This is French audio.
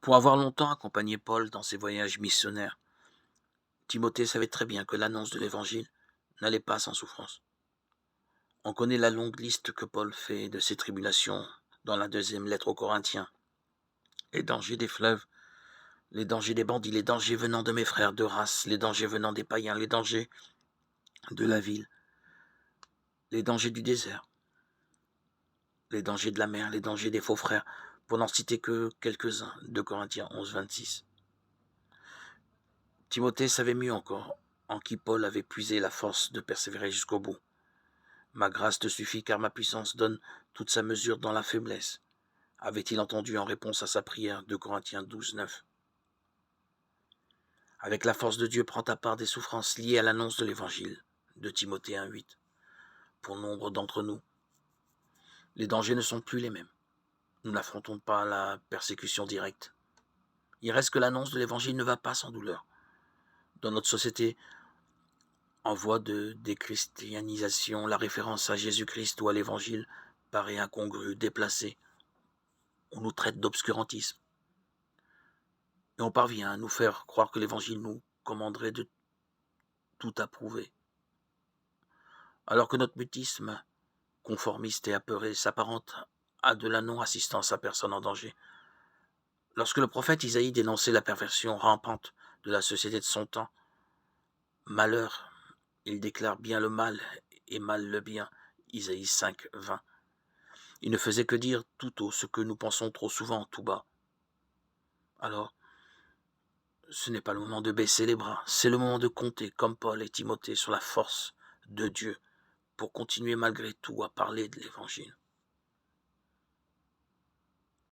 Pour avoir longtemps accompagné Paul dans ses voyages missionnaires, Timothée savait très bien que l'annonce de l'Évangile n'allait pas sans souffrance. On connaît la longue liste que Paul fait de ses tribulations dans la deuxième lettre aux Corinthiens. Les dangers des fleuves, les dangers des bandits, les dangers venant de mes frères de race, les dangers venant des païens, les dangers de la ville, les dangers du désert, les dangers de la mer, les dangers des faux frères, pour n'en citer que quelques-uns, de Corinthiens 11, 26. Timothée savait mieux encore en qui Paul avait puisé la force de persévérer jusqu'au bout. Ma grâce te suffit car ma puissance donne toute sa mesure dans la faiblesse, avait-il entendu en réponse à sa prière de Corinthiens 12, 9. Avec la force de Dieu, prends ta part des souffrances liées à l'annonce de l'Évangile, de Timothée 1, 8. Pour nombre d'entre nous, les dangers ne sont plus les mêmes. Nous n'affrontons pas la persécution directe. Il reste que l'annonce de l'Évangile ne va pas sans douleur. Dans notre société, en voie de déchristianisation, la référence à Jésus-Christ ou à l'Évangile paraît incongrue, déplacée. On nous traite d'obscurantisme. Et on parvient à nous faire croire que l'Évangile nous commanderait de tout approuver. Alors que notre mutisme conformiste et apeuré s'apparente à de la non-assistance à personne en danger. Lorsque le prophète Isaïe dénonçait la perversion rampante de la société de son temps, malheur, il déclare bien le mal et mal le bien, Isaïe 5, 20. Il ne faisait que dire tout haut ce que nous pensons trop souvent tout bas. Alors, ce n'est pas le moment de baisser les bras, c'est le moment de compter, comme Paul et Timothée, sur la force de Dieu pour continuer malgré tout à parler de l'Évangile.